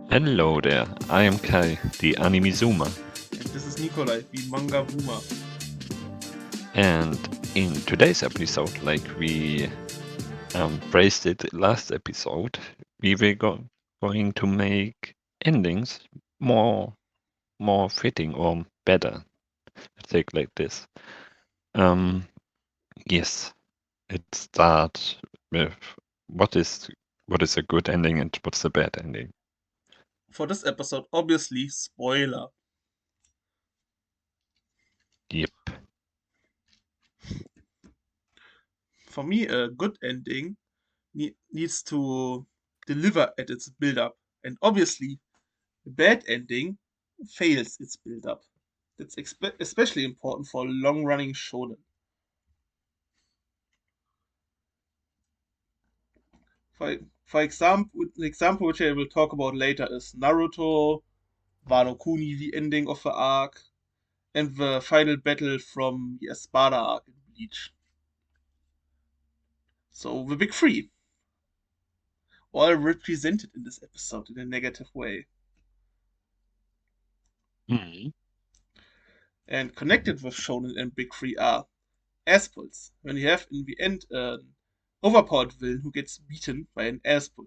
Hello there, I am Kai, the anime zoomer, And this is Nikolai, the manga boomer. and in today's episode, like we phrased it last episode, we were going to make endings more fitting or better. Let's take like this. Um, yes, it starts with what is a good ending and what's a bad ending. For this episode, obviously, spoiler. Yep. For me, a good ending needs to deliver at its build up. And obviously, a bad ending fails its build up. That's especially important for long running shonen. For, for example, the example which I will talk about later is Naruto, Wano Kuni, the ending of the arc, and the final battle from the Espada arc in Bleach. So the big three, all represented in this episode in a negative way. Mm. And connected with Shonen and Big Three are Aspulls. When you have in the end an overpowered villain who gets beaten by an Aspull,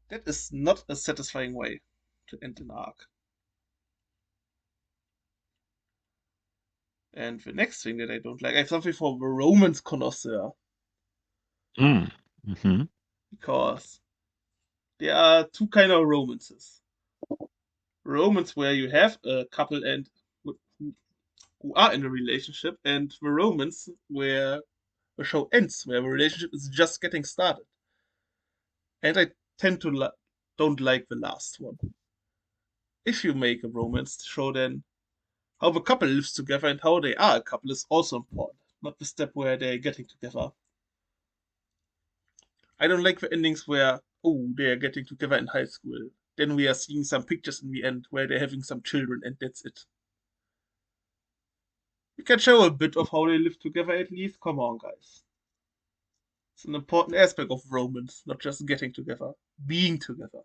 that is not a satisfying way to end an arc. And the next thing that I don't like, I have something for the romance connoisseur, Mm. Mm-hmm. because there are two kind of romances. Romance where you have a couple and who are in a relationship, and the romance where the show ends, where the relationship is just getting started. And I tend to don't like the last one. If you make a romance show, then how the couple lives together and how they are a couple is also important, not the step where they're getting together. I don't like the endings where, oh, they're getting together in high school. Then we are seeing some pictures in the end where they're having some children, and that's it. You can show a bit of how they live together at least. Come on, guys. It's an important aspect of romance, not just getting together, being together.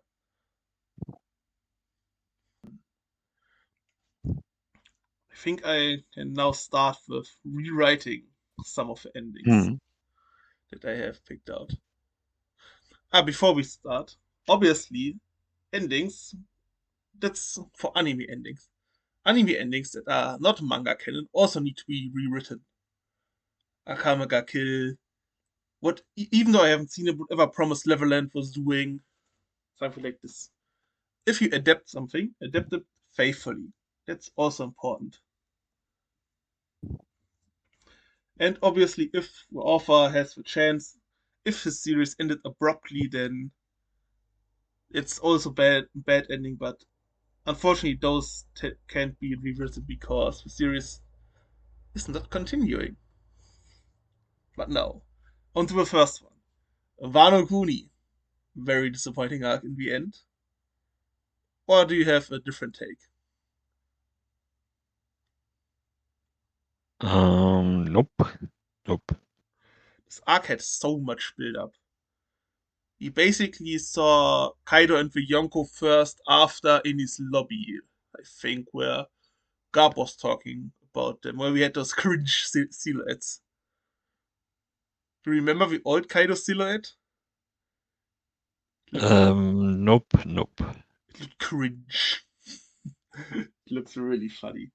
I think I can now start with rewriting some of the endings Mm. that I have picked out. Before we start, obviously, endings, that's for anime endings. Anime endings that are not manga canon also need to be rewritten. Akame ga Kill, even though I haven't seen it, whatever Promised Neverland was doing, something like this. If you adapt something, adapt it faithfully. That's also important. And obviously, if the author has the chance, if his series ended abruptly, then it's also bad ending. But unfortunately, those can't be rewritten because the series is not continuing. But no, on to the first one. Wano Kuni, very disappointing arc in the end. Or do you have a different take? Nope. Nope. This arc had so much build up. We basically saw Kaido and the Yonko first after in his lobby, I think, where Garp was talking about them, where we had those cringe silhouettes. Do you remember the old Kaido silhouette? It looked, Nope. Nope. it looked cringe. It looks really funny.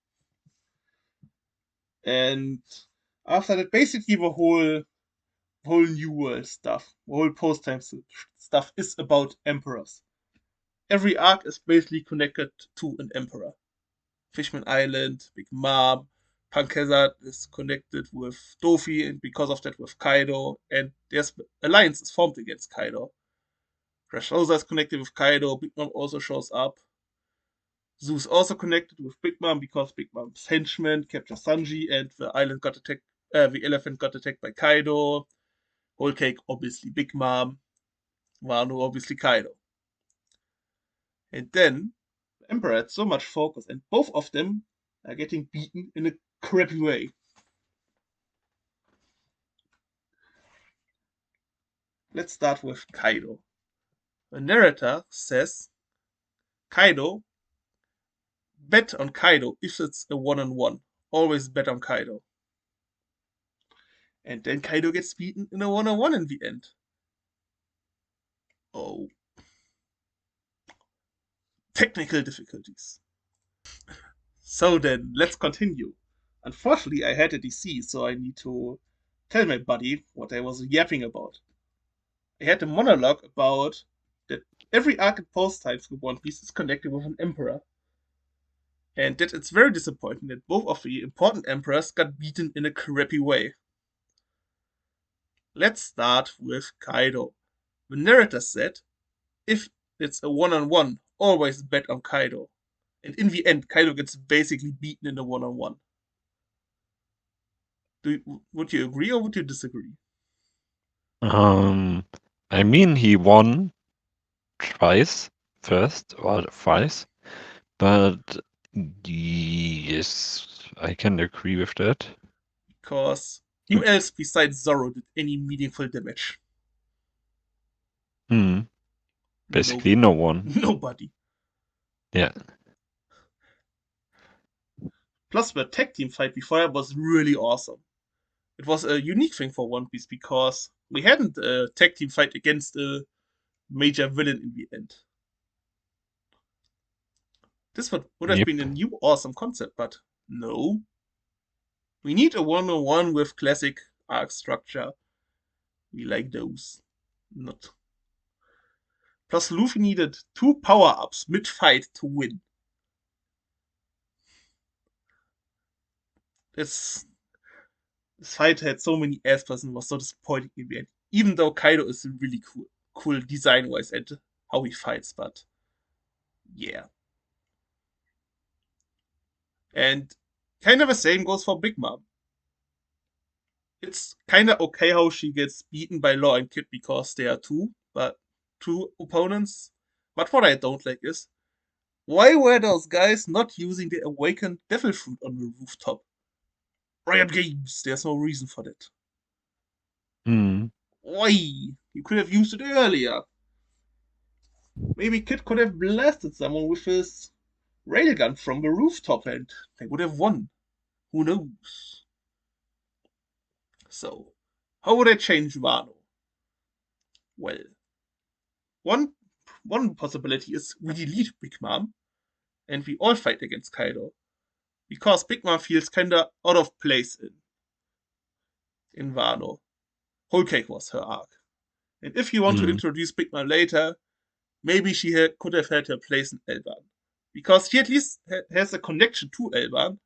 And after that, basically the whole New World stuff, the whole post time stuff is about emperors. Every arc is basically connected to an emperor. Fishman Island, Big Mom, Punk Hazard is connected with Dofi, and because of that with Kaido, and there's alliance is formed against Kaido. Dressrosa is connected with Kaido, Big Mom also shows up. Zeus also connected with Big Mom because Big Mom's henchmen capture Sanji and the elephant got attacked by Kaido. Whole cake, obviously Big Mom. Wano, obviously Kaido. And then the Emperor had so much focus, and both of them are getting beaten in a crappy way. Let's start with Kaido. The narrator says Kaido, bet on Kaido if it's a one-on-one. Always bet on Kaido. And then Kaido gets beaten in a one-on-one in the end. Oh, technical difficulties. So then, let's continue. Unfortunately, I had a disease, so I need to tell my buddy what I was yapping about. I had a monologue about that every arc in post times with One Piece is connected with an emperor, and that it's very disappointing that both of the important emperors got beaten in a crappy way. Let's start with Kaido. The narrator said, if it's a one-on-one, always bet on Kaido. And in the end, Kaido gets basically beaten in a one-on-one. Would you agree or would you disagree? I mean, he won twice, first or twice, but yes, I can agree with that. Because who else besides Zoro did any meaningful damage? Basically, no one. Nobody. Yeah. Plus, the tag team fight before that was really awesome. It was a unique thing for One Piece because we hadn't a tag team fight against a major villain in the end. This would have Yep. been a new awesome concept, but no. We need a one-on-one with classic arc structure. We like those. Not. Plus, Luffy needed 2 power-ups mid-fight to win. This fight had so many aspects and was so disappointing in the end. Even though Kaido is really cool design-wise and how he fights, but yeah. And kind of the same goes for Big Mom. It's kind of okay how she gets beaten by Law and Kid because they are two opponents. But what I don't like is, why were those guys not using the awakened devil fruit on the rooftop? Riot Games, there's no reason for that. Why? You could have used it earlier. Maybe Kid could have blasted someone with his railgun from the rooftop and they would have won. Who knows? So, how would I change Wano? Well, one one possibility is we delete Big Mom and we all fight against Kaido. Because Big Mom feels kinda out of place in Wano. Whole Cake was her arc. And if you want to introduce Big Mom later, maybe she could have had her place in Elban. Because she at least has a connection to Elban.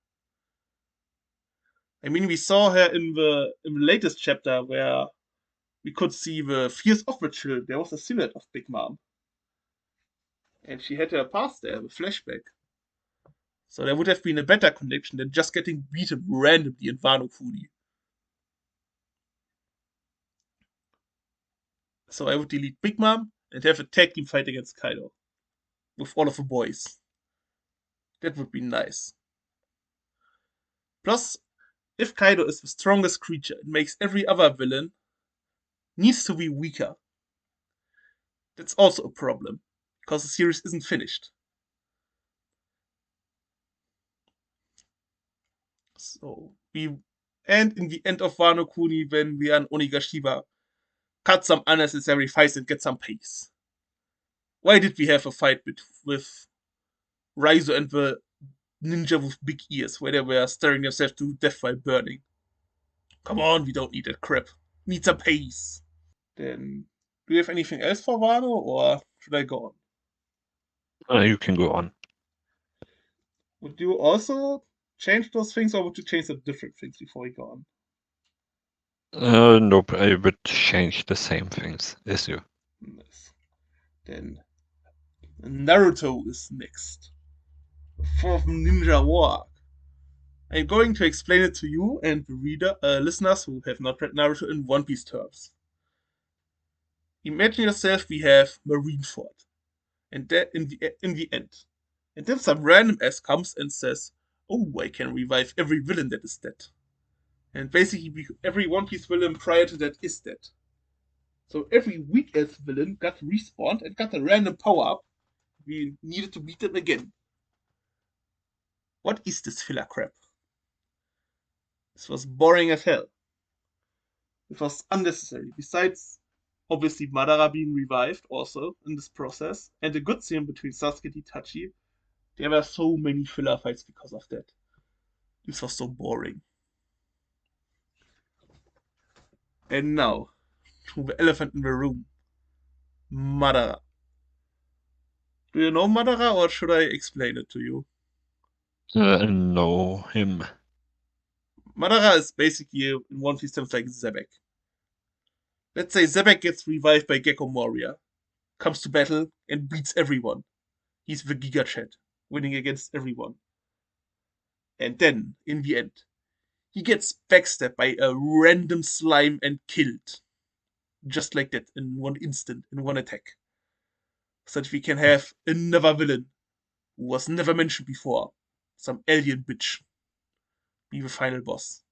I mean, we saw her in the latest chapter where we could see the Fears of the Chill. There was a silhouette of Big Mom. And she had her past there, the flashback. So there would have been a better connection than just getting beaten randomly in Wano Kuni. So I would delete Big Mom and have a tag team fight against Kaido. With all of the boys. That would be nice. Plus, if Kaido is the strongest creature, it makes every other villain needs to be weaker. That's also a problem, because the series isn't finished. So and in the end of Wano Kuni, when we are in Onigashima, cut some unnecessary fights and get some pace. Why did we have a fight with Raizo and the ninja with big ears, where they were staring themselves to death while burning? Come on, we don't need that crap. Need some pace. Then, do you have anything else for Wano, or should I go on? You can go on. Would you also change those things, or would you change some different things before we go on? Nope, I would change the same things as you. Nice. Then Naruto is next. The fourth Ninja War arc. I'm going to explain it to you and the listeners who have not read Naruto in One Piece terms. Imagine yourself we have Marineford, and that in the end, and then some random ass comes and says, "Oh, I can revive every villain that is dead." And basically, every One Piece villain prior to that is dead. So every weak ass villain got respawned and got a random power up we needed to beat them again. What is this filler crap? This was boring as hell. It was unnecessary. Besides, obviously, Madara being revived also in this process, and a good scene between Sasuke and Itachi, there were so many filler fights because of that. This was so boring. And now, to the elephant in the room, Madara. Do you know Madara, or should I explain it to you? Know him. Madara is basically, in One Piece terms, like Zebek. Let's say Zebek gets revived by Gecko Moria, comes to battle, and beats everyone. He's the Giga Chad, winning against everyone. And then, in the end, he gets backstabbed by a random slime and killed. Just like that, in one instant, in one attack. So that we can have another villain who was never mentioned before. Some alien bitch. Be the final boss.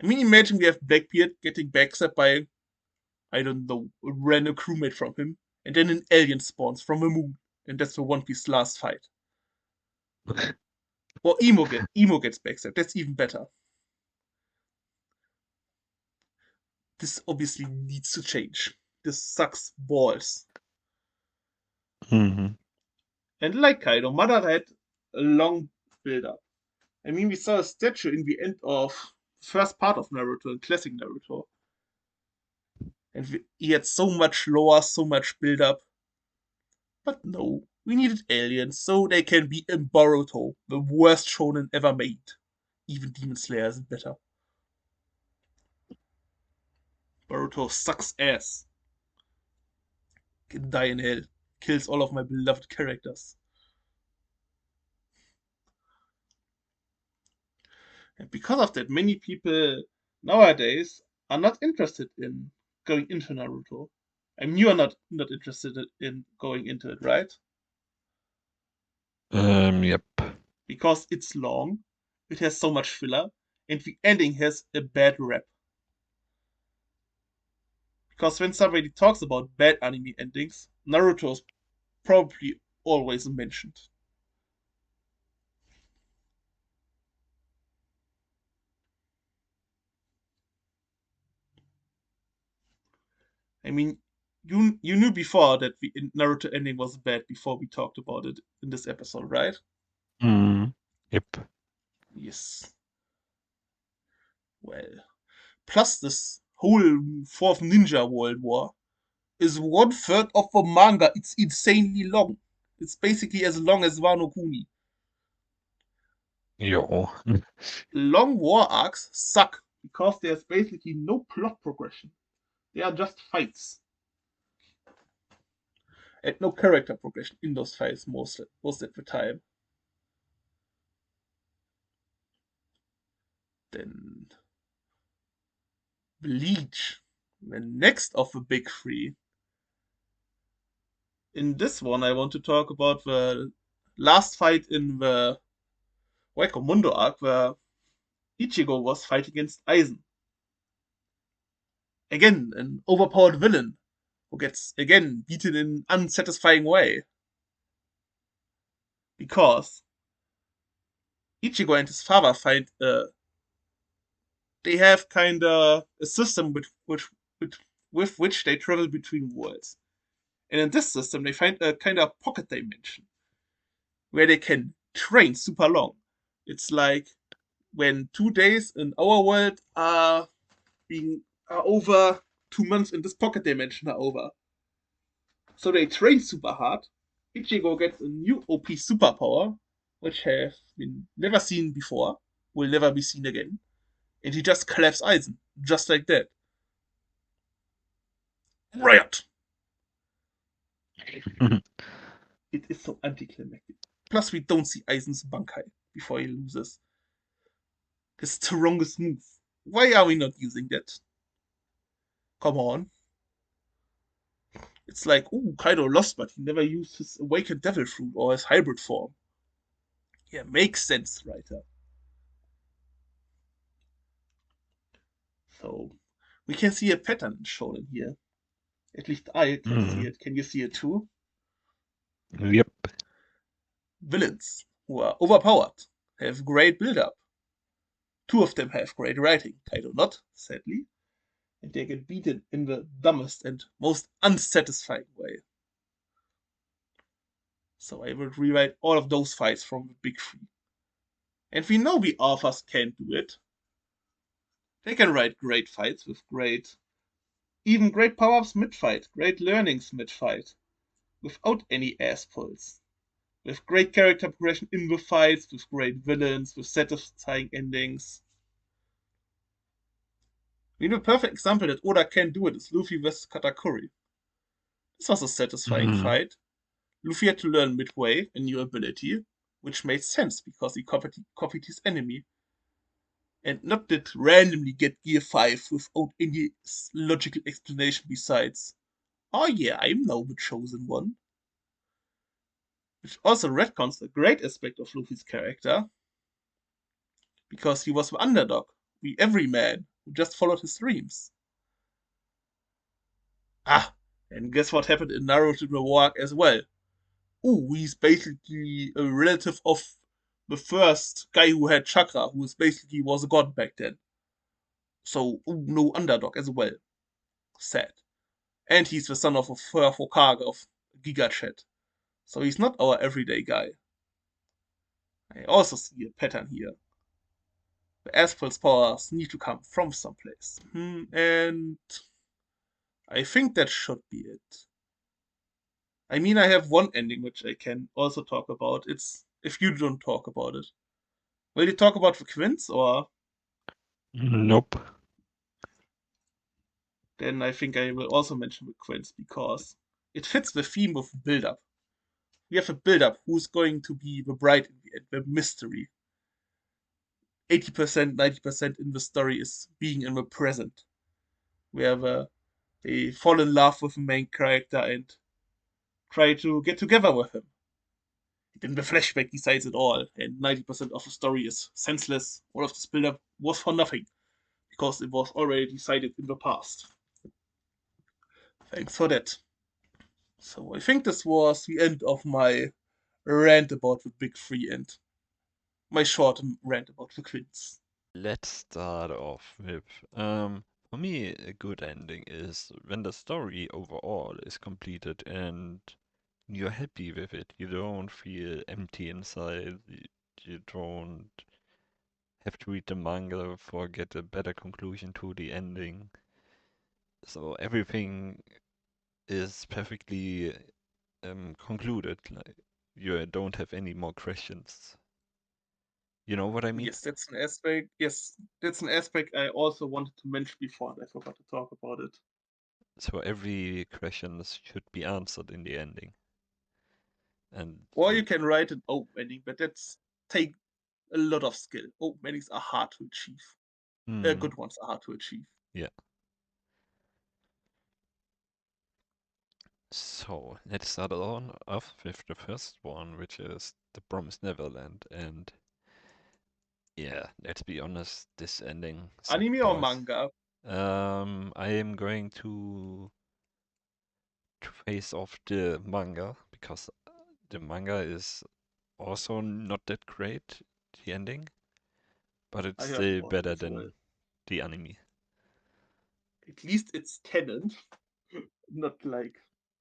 I mean, imagine we have Blackbeard getting backstabbed by, I don't know, a random crewmate from him, and then an alien spawns from the moon, and that's the One Piece last fight. Or Emo gets backstabbed. That's even better. This obviously needs to change. This sucks balls. Mm-hmm. And like Kaido, Madara had a long build up. I mean, we saw a statue in the end of the first part of Naruto, in classic Naruto. And he had so much lore, so much build up. But no, we needed aliens so they can be in Boruto, the worst shonen ever made. Even Demon Slayer is better. Boruto sucks ass. Can die in hell. Kills all of my beloved characters. And because of that, many people nowadays are not interested in going into Naruto. I mean, you are not interested in going into it, right? Yep. Because it's long, it has so much filler, and the ending has a bad rap. Because when somebody talks about bad anime endings, Naruto is probably always mentioned. I mean, you knew before that the Naruto ending was bad before we talked about it in this episode, right? Yep. Yes. Well, plus this whole fourth Ninja World War is 1/3 of the manga. It's insanely long. It's basically as long as Wano Kuni. Jo. Long war arcs suck because there's basically no plot progression. They are just fights. And no character progression in those fights most of the time. Then Bleach, the next of the big three. In this one, I want to talk about the last fight in the Mundo arc where Ichigo was fighting against Aizen. Again, an overpowered villain who gets again beaten in an unsatisfying way. Because Ichigo and his father find they have kinda a system with which they travel between worlds. And in this system they find a kind of pocket dimension where they can train super long. It's like when 2 days in our world are over, 2 months in this pocket dimension are over. So they train super hard. Ichigo gets a new OP superpower, which has been never seen before, will never be seen again, and he just collapses Aizen, just like that. Riot! It is so anticlimactic. Plus, we don't see Aizen's Bankai before he loses. His strongest move. Why are we not using that? Come on. It's like, ooh, Kaido lost, but he never used his awakened devil fruit or his hybrid form. Yeah, makes sense, writer. So, we can see a pattern shown in here. At least I can see it. Can you see it too? Yep. Villains, who are overpowered, have great build up. Two of them have great writing, Kaido not, sadly, and they get beaten in the dumbest and most unsatisfying way. So I will rewrite all of those fights from the Big Three. And we know the authors can do it. They can write great fights with even great power ups mid fight, great learnings mid fight, without any ass pulls. With great character progression in the fights, with great villains, with satisfying endings. We know a perfect example that Oda can do it is Luffy vs Katakuri. This was a satisfying Mm. fight. Luffy had to learn midway a new ability, which made sense because he copied his enemy, and not did randomly get Gear 5 without any logical explanation besides, oh yeah, I'm now the chosen one. Which also retcons a great aspect of Luffy's character, because he was the underdog, the everyman who just followed his dreams. Ah, and guess what happened in Naruto the War as well? Ooh, he's basically a relative of the first guy who had chakra, who was basically was a god back then. So, ooh, no underdog as well. Sad. And he's the son of a first Hokage of Giga Chat. So he's not our everyday guy. I also see a pattern here. The Asphalt's powers need to come from someplace. And I think that should be it. I mean, I have one ending which I can also talk about. It's if you don't talk about it. Will you talk about the Quints, or Nope. then I think I will also mention the Quints because it fits the theme of build up. We have a build up who's going to be the bride in the end, the mystery. 80%, 90% in the story is being in the present, where they fall in love with the main character and try to get together with him. In the flashback, he decides it all, and 90% of the story is senseless. All of this build up was for nothing because it was already decided in the past. Thanks for that. So I think this was the end of my rant about the big three and my short rant about the Quints. Let's start off with for me a good ending is when the story overall is completed and you're happy with it. You don't feel empty inside. You don't have to read the manga for get a better conclusion to the ending. So everything is perfectly concluded. Like you don't have any more questions. You know what I mean? Yes, that's an aspect. Yes, that's an aspect I also wanted to mention before, and I forgot to talk about it. So every question should be answered in the ending. And Or you can write an open ending, but that's take a lot of skill. Open endings are hard to achieve. hmm, Good ones are hard to achieve. yeah. So let's start on off with the first one, which is the Promised Neverland. And yeah, let's be honest, this ending sucked Anime or balls. manga? I am going to face off the manga because the manga is also not that great, the ending, but it's I heard still about it better as well. than the anime. At least it's canon, not like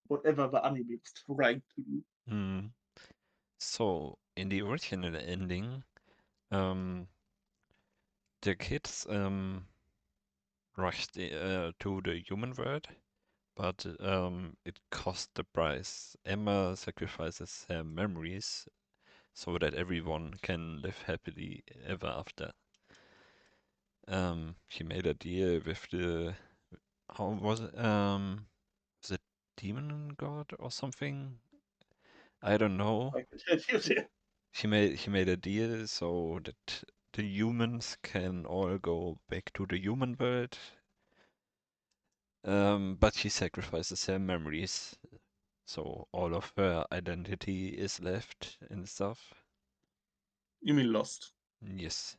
whatever the anime was trying to do. Hmm. So in the original ending, um, the kids rushed to the human world, but it cost the price. Emma sacrifices her memories so that everyone can live happily ever after. She made a deal with the how was it demon god or something? I don't know. I can tell you there. She made a deal so that the humans can all go back to the human world. But she sacrifices her memories, so all of her identity is left and stuff. You mean Lost? Yes.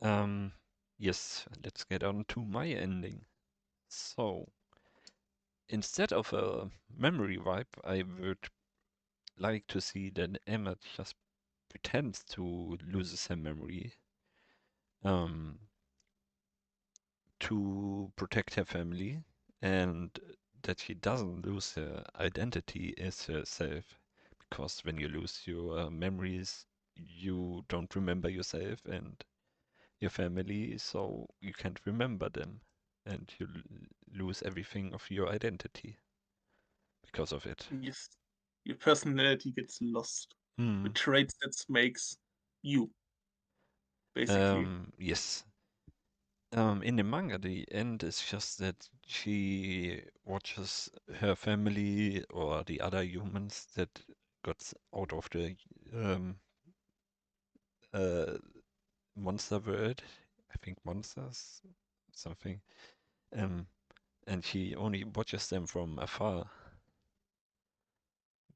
Um, yes, let's get on to my ending. So, instead of a memory wipe, I would like to see that Emma just pretends to lose her memory um, to protect her family, and that she doesn't lose her identity as herself. Because when you lose your memories, you don't remember yourself and your family, so you can't remember them, and you lose everything of your identity because of it. Yes, your personality gets lost. The Hmm. traits that makes you, basically. Yes. In the manga, the end is just that she watches her family or the other humans that got out of the um, uh, monster world. I think monsters, something. Um, and she only watches them from afar,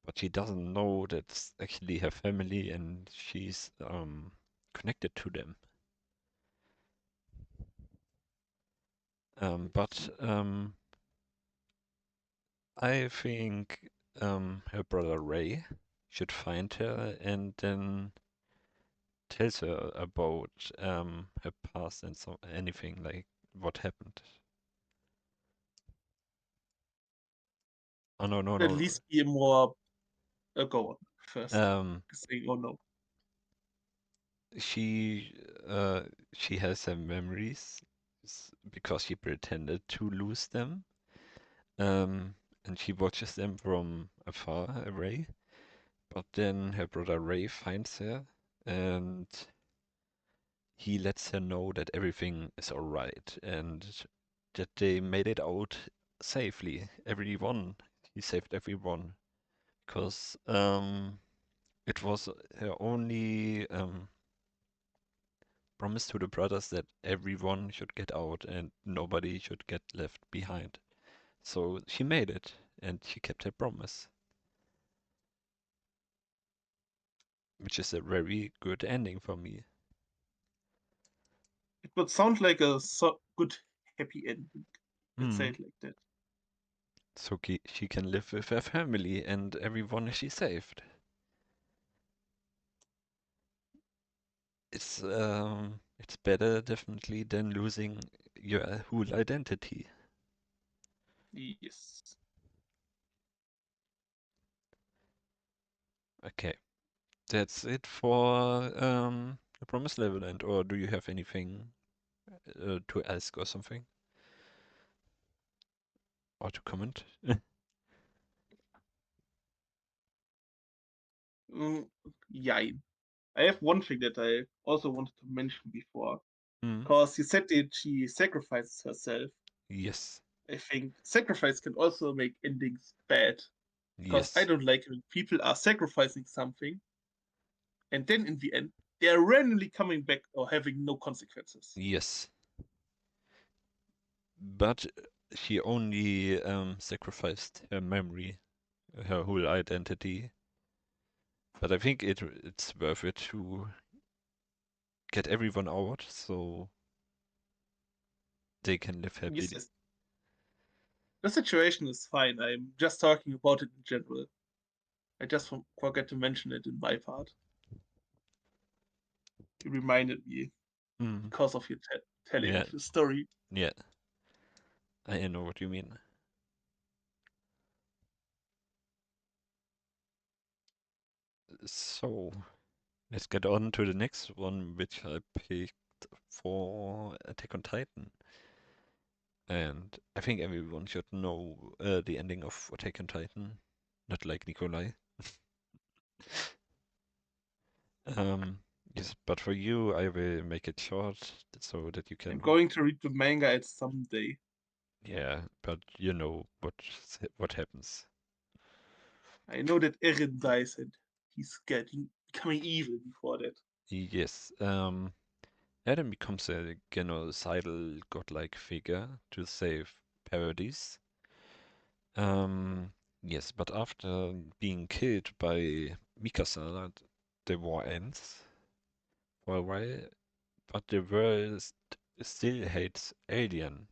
but she doesn't know that's actually her family and she's connected to them. But I think her brother Ray should find her and then tells her about her past and so anything like what happened. Oh no no At no. least be a more go on first. Um, Saying, oh no. she uh she has her memories because she pretended to lose them. Um, and she watches them from afar away. But then her brother Ray finds her and he lets her know that everything is alright and that they made it out safely. Everyone. He saved everyone. Because it was her only promise to the brothers that everyone should get out and nobody should get left behind. So she made it and she kept her promise, which is a very good ending for me. It would sound like a good happy ending. Let's say Mm. it like that. So she can live with her family and everyone she saved. It's better definitely than losing your whole identity. Yes. Okay, that's it for the Promised Neverland. Or do you have anything to ask or something or to comment? Mm, yeah. I have one thing that I also wanted to mention before. Mm. Because you said that she sacrifices herself. Yes, I think sacrifice can also make endings bad. Because I yes, don't like it when people are sacrificing something and then in the end they are randomly coming back or having no consequences. yes. But she only sacrificed her memory, her whole identity. But I think it's worth it to get everyone out so they can live Yes, happily. yes. The situation is fine. I'm just talking about it in general. I just forget to mention it in my part. You reminded me Mm. because of your telling Yeah, of the story. yeah, I know what you mean. So let's get on to the next one, which I picked for Attack on Titan. And I think everyone should know the ending of Attack on Titan, not like Nikolai. Um, yes, but for you, I will make it short so that you I'm can. going to read the manga at some day. Yeah, but you know what happens. I know that Eren dies and he's getting becoming evil before that. Yes, Adam becomes a genocidal godlike figure to save Paradise. Um, yes, but after being killed by Mikasa, the war ends for a while, but the world still hates Alien,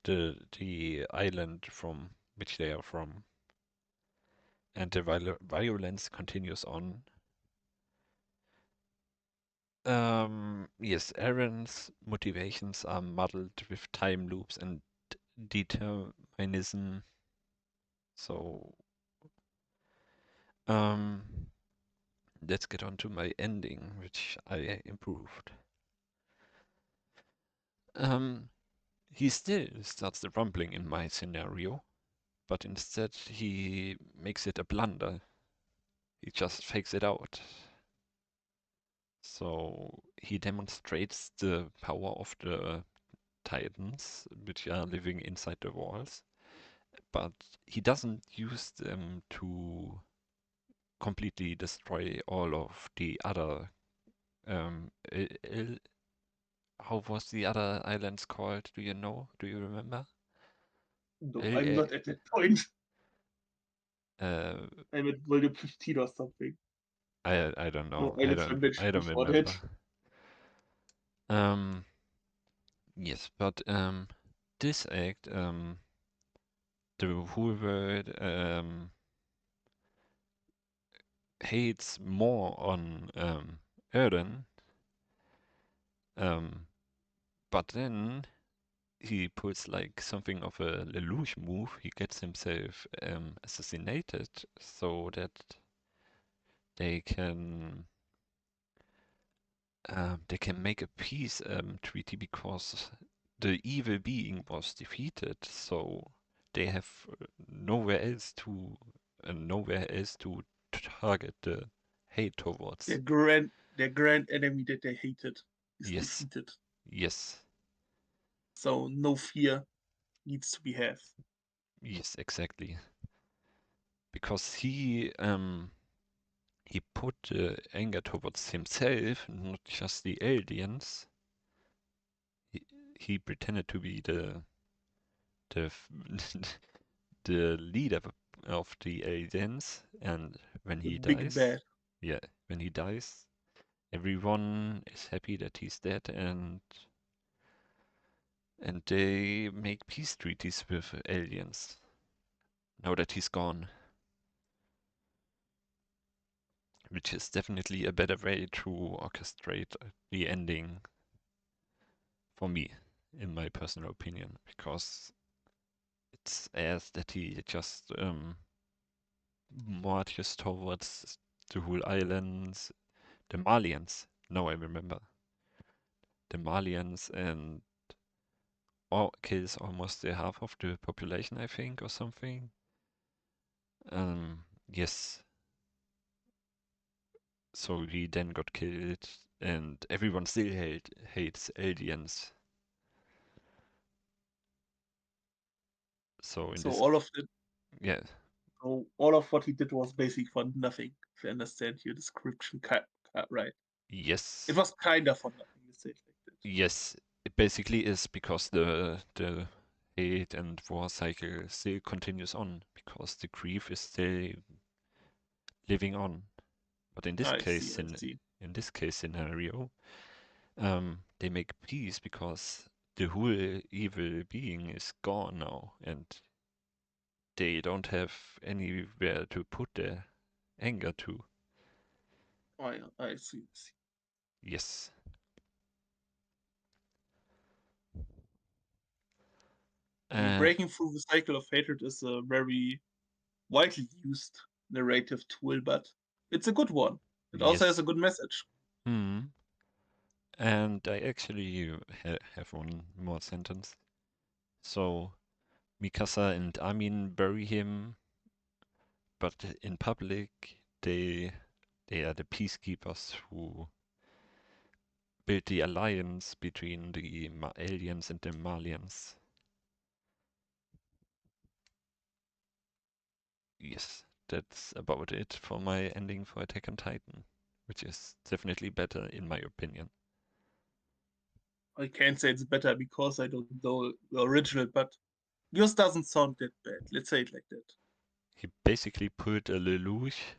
the island from which they are from, and the violence continues on. Yes, Aaron's motivations are muddled with time loops and determinism. So, um, let's get on to my ending, which I improved. Um, he still starts the rumbling in my scenario, but instead he makes it a blunder. He just fakes it out. So he demonstrates the power of the titans, which are living inside the walls, but he doesn't use them to completely destroy all of the other. How was the other islands called? Do you know? Do you remember? No, Il, I'm not at that point. uh, I'm at volume 15 or something. I don't No know. islands were I mentioned don't before that. remember. Um, yes, but this act, the whole world hates more on Erden, um, but then he pulls like something of a Lelouch move. He gets himself assassinated so that they can they can make a peace treaty because the evil being was defeated. So they have nowhere else to target the hate Their towards. grand their grand enemy that they hated is Yes, defeated. yes, So no fear needs to be have. yes, exactly. Because he put anger towards himself, not just the aliens. He, he pretended to be the the leader of the aliens, and when The he big dies, bad. yeah, when he dies, everyone is happy that he's dead, and they make peace treaties with aliens now that he's gone, which is definitely a better way to orchestrate the ending for me, in my personal opinion, because it's as that he just marches towards the whole islands, the Malians. Now I remember the Malians, and kills almost the half of the population, I think, or something. Yes. So he then got killed, and everyone still hates aliens. So in So this, all of it yeah, so all of what he did was basic for nothing, if I understand your description right. It yes, was kinda for nothing, let's say it like that. yes. It basically is because the hate and war cycle still continues on because the grief is still living on. But I see, I see. in this case scenario, they make peace because the whole evil being is gone now, and they don't have anywhere to put their anger to. I see, I see. Yes. I mean, Uh, breaking through the cycle of hatred is a very widely used narrative tool, but it's a good one. It also has yes. a good message. Hmm. And I actually have one more sentence. So Mikasa and Amin bury him, but in public they are the peacekeepers who build the alliance between the aliens and the Malians. Yes, that's about it for my ending for Attack on Titan, which is definitely better in my opinion. I can't say it's better because I don't know the original, but yours doesn't sound that bad. Let's say it like that. He basically pulled a Lelouch,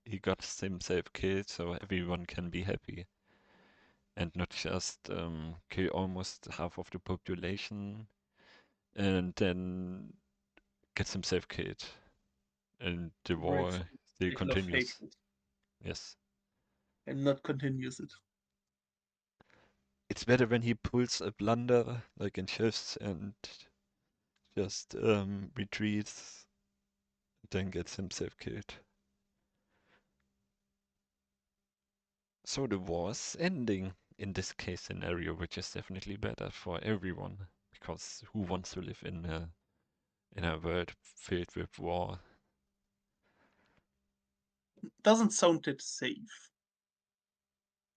he got himself killed so everyone can be happy and not just kill almost half of the population and then gets himself killed, and the Breaks war still cycle of continues. hatred Yes. and not continues it. It's better when he pulls a blunder, like in chess, and just retreats, then gets himself killed. So the war's ending in this case scenario, which is definitely better for everyone, because who wants to live in a world filled with war? Doesn't sound that safe.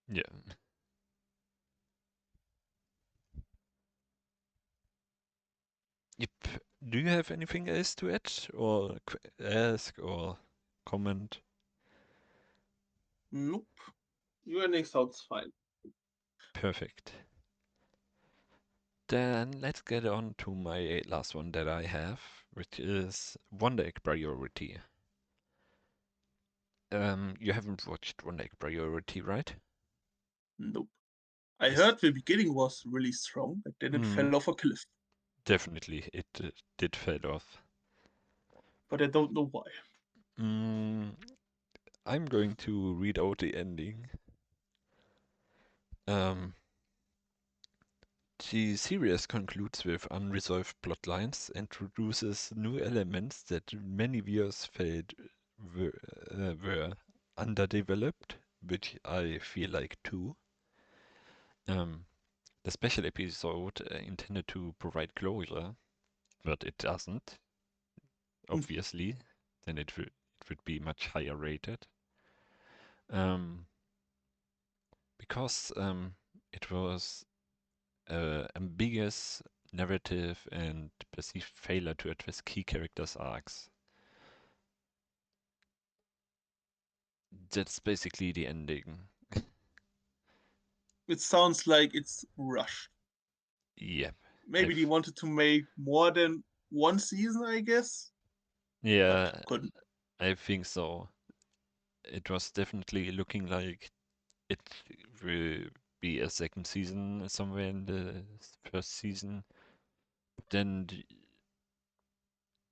Yeah. Yep. Do you have anything else to add, or ask, or comment? Nope. Your ending sounds fine. Perfect. Then let's get on to my last one that I have, which is Wonder Egg Priority. You haven't watched Wonder Egg Priority, right? Nope. I Yes. heard the beginning was really strong, and then it Mm, fell off a cliff. definitely, it did fade off. But I don't know why. Mm, I'm going to read out the ending. Um, the series concludes with unresolved plotlines, introduces new elements that many viewers felt were, were underdeveloped, which I feel like too. Um, the special episode intended to provide closure, but it doesn't, obviously. Then it would be much higher rated. Um, because it was ambiguous narrative and perceived failure to address key characters' arcs. That's basically the ending. It sounds like it's rushed. Yeah, Maybe they I've wanted to make more than one season, I guess, but yeah, couldn't. I think so. It was definitely looking like it will be a second season somewhere in the first season. Then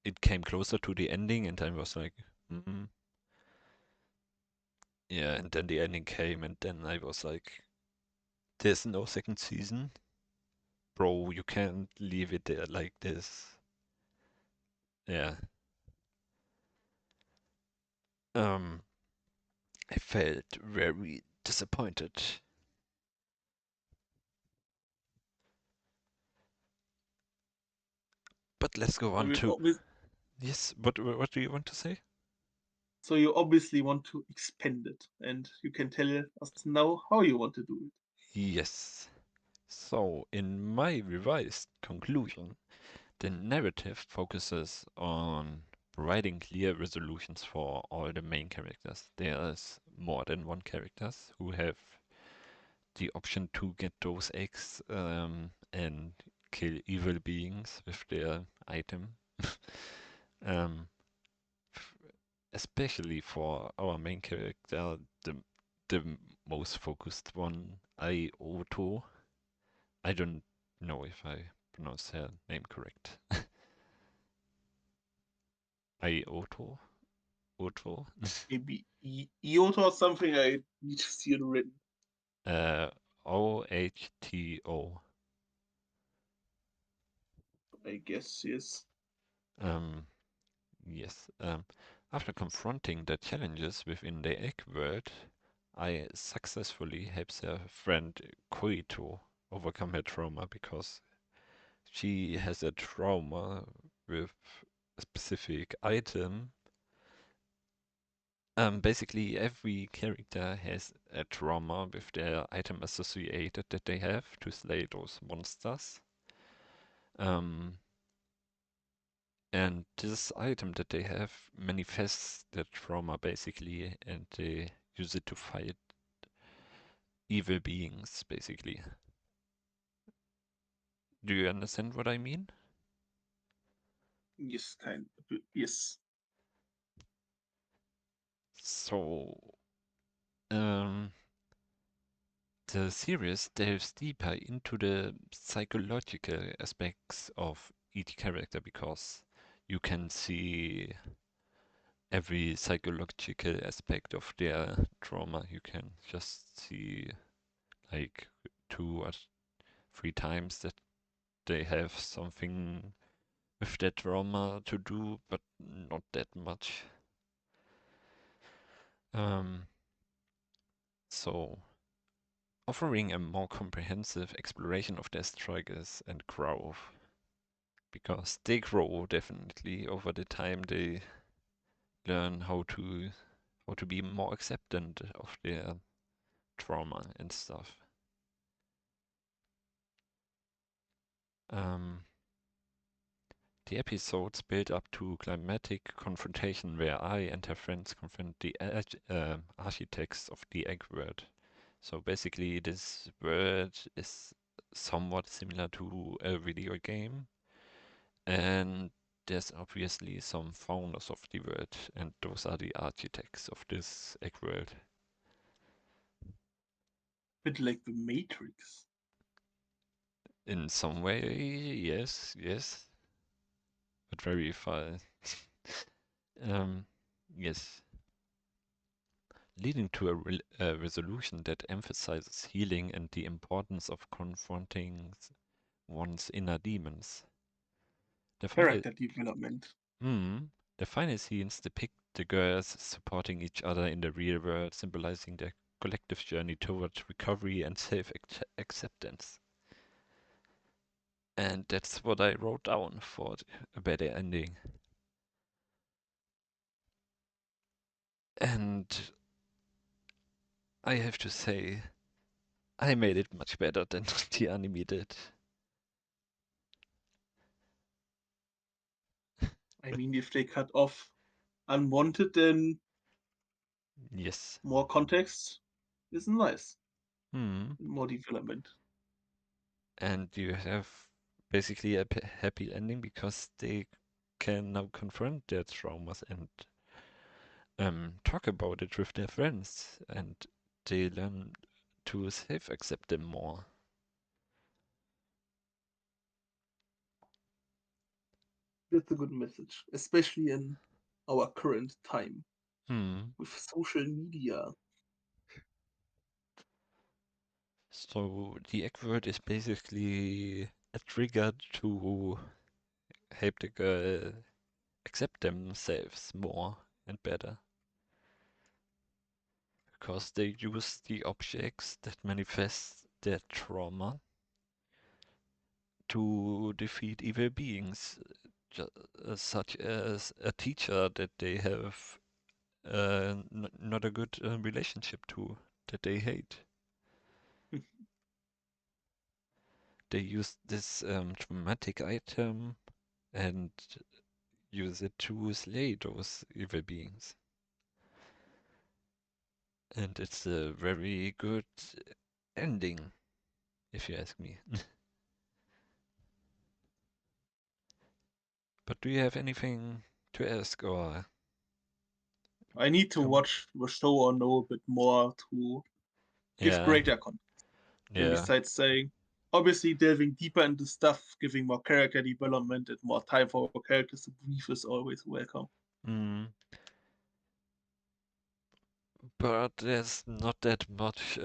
it came closer to the ending, and I was like, mm, yeah. And then the ending came, and then I was like, there's no second season, bro. You can't leave it there like this. Yeah. Um, I felt very disappointed. But let's go So on you, to obvi- yes. What do you want to say? so you obviously want to expand it, and you can tell us now how you want to do it. Yes. So, in my revised conclusion, the narrative focuses on providing clear resolutions for all the main characters. There's more than one characters who have the option to get those eggs and kill evil beings with their item. um, Especially for our main character, the most focused one, Ioto. I don't know if I pronounce her name correct. Ioto? Oto? Maybe Iota or something. I need to see it written. uh, Ohto. I guess yes. Um, yes. After confronting the challenges within the egg world, I successfully helps her friend Koito overcome her trauma because she has a trauma with a specific item. Basically, every character has a trauma with their item associated that they have to slay those monsters. Um, and this item that they have manifests that trauma basically, and they use it to fight evil beings, basically. Do you understand what I mean? Yes, kind of. Yes. So, um, the series delves deeper into the psychological aspects of each character because you can see every psychological aspect of their trauma. You can just see like 2 or 3 times that they have something with that trauma to do, but not that much. Um, so offering a more comprehensive exploration of their struggles and growth, because they grow definitely over the time they learn how to be more acceptant of their trauma and stuff. Um, the episodes build up to climatic confrontation where I and her friends confront the architects of the egg world. So basically, this world is somewhat similar to a video game, and there's obviously some founders of the world, and those are the architects of this egg world. Bit like the Matrix. In some way, yes, yes, but very far. um, yes, leading to a resolution that emphasizes healing and the importance of confronting one's inner demons. The final, Character development. hmm, the final scenes depict the girls supporting each other in the real world, symbolizing their collective journey towards recovery and self-acceptance. And that's what I wrote down for a better ending. And I have to say, I made it much better than the anime did. I mean, if they cut off unwanted, then Yes. more context is nice. Hmm. More development. And you have basically a happy ending because they can now confront their traumas and talk about it with their friends, and they learn to self-accept them more. That's a good message, especially in our current time Hmm. with social media. So the egg word is basically a trigger to help the girl accept themselves more and better. Because they use the objects that manifest their trauma to defeat evil beings, such as a teacher that they have not a good relationship to, that they hate. They use this traumatic item and use it to slay those evil beings. And it's a very good ending, if you ask me. But do you have anything to ask or I need to come? watch the show or know a bit more to give Yeah, greater context. And yeah. besides saying, obviously delving deeper into stuff, giving more character development and more time for characters to breathe is always welcome. Mm. But there's not that much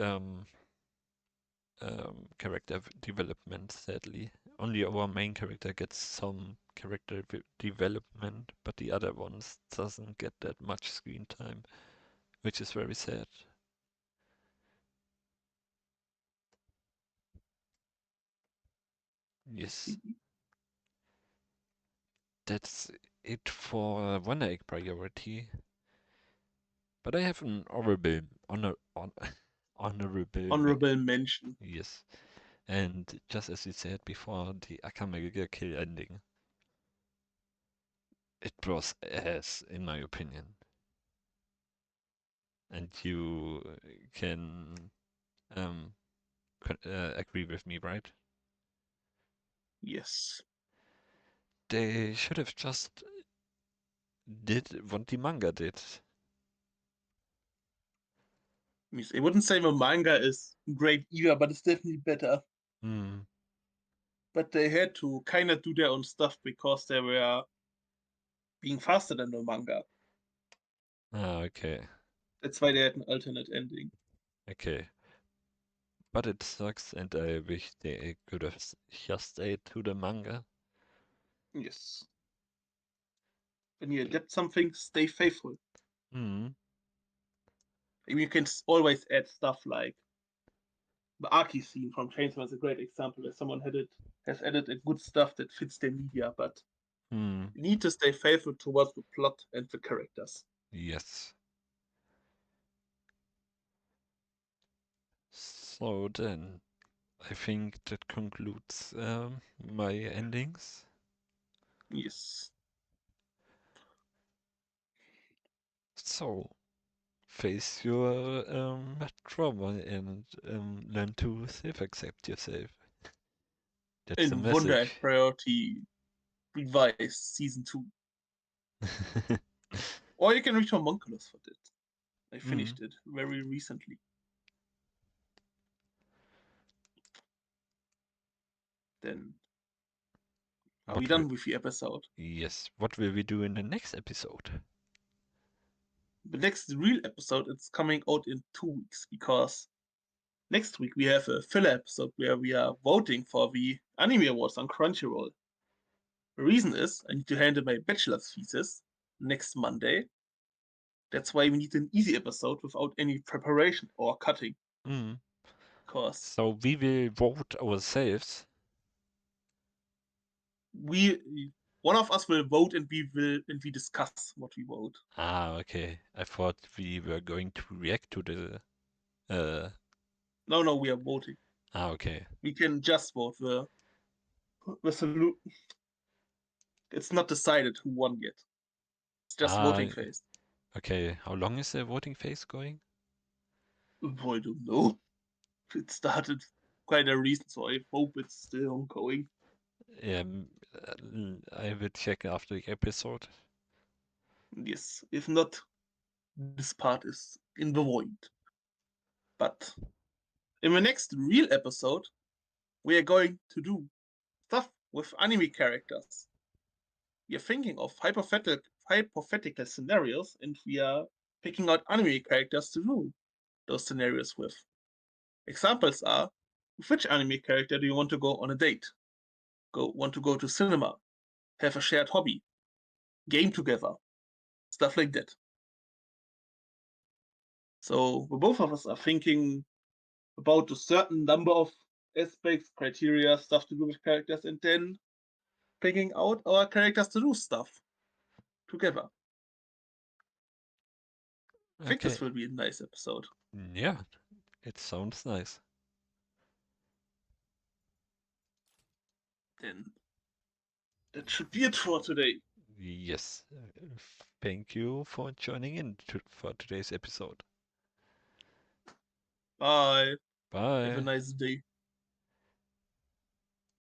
character development, sadly. Only our main character gets some character development, but the other ones doesn't get that much screen time, which is very sad. I Yes, see. that's it for one egg priority. But I have an honorable Honorable mention. yes. And just as you said before, the Akamega kill ending, it was ass in my opinion. And you can um agree with me, right? Yes. They should have just did what the manga did. I wouldn't say the manga is great either, but it's definitely better. Hmm. but they had to kind of do their own stuff because they were being faster than the manga. Ah, okay. That's why they had an alternate ending. Okay. But it sucks, and I wish they could have just stayed to the manga. Yes. When you adapt something, stay faithful. Hmm. I mean, you can always add stuff like the Aki scene from Chainsaw is a great example where someone had it has added a good stuff that fits their media, but Hmm. you need to stay faithful towards the plot and the characters. Yes. So then, I think that concludes my endings. Yes. So, face your trauma and learn to self-accept yourself. That's the In Wonder and message. Priority Revised Season 2. Or you can reach Homunculus for that. I Mm, finished it very recently. Then are we what will, done with the episode? yes, what will we do in the next episode? The next real episode is coming out in 2 weeks because next week we have a filler episode where we are voting for the anime awards on Crunchyroll. The reason is I need to handle my bachelor's thesis next Monday. That's why we need an easy episode without any preparation or cutting. Mm. Because So we will vote ourselves. we one of us will vote and we discuss what we vote. Ah, okay. I thought we were going to react to the. Uh, No, we are voting. okay. We can just vote. The it's not decided who won yet. It's just Ah, voting phase. okay. How long is the voting phase going? I don't know. It started quite a reason, so I hope it's still ongoing. I will check after the episode. Yes, if not, this part is in the void. But in the next real episode, we are going to do stuff with anime characters. We are thinking of hypothetical scenarios, and we are picking out anime characters to do those scenarios with. Examples are: with which anime character do you want to go on a date? Want to go to cinema? Have a shared hobby? Game together? Stuff like that. So both of us are thinking about a certain number of aspects, criteria, stuff to do with characters, and then picking out our characters to do stuff together. I think this Okay. will be a nice episode. Yeah, it sounds nice. Then that should be it for today. Yes. Thank you for joining in for today's episode. Bye. Have a Bye. nice day.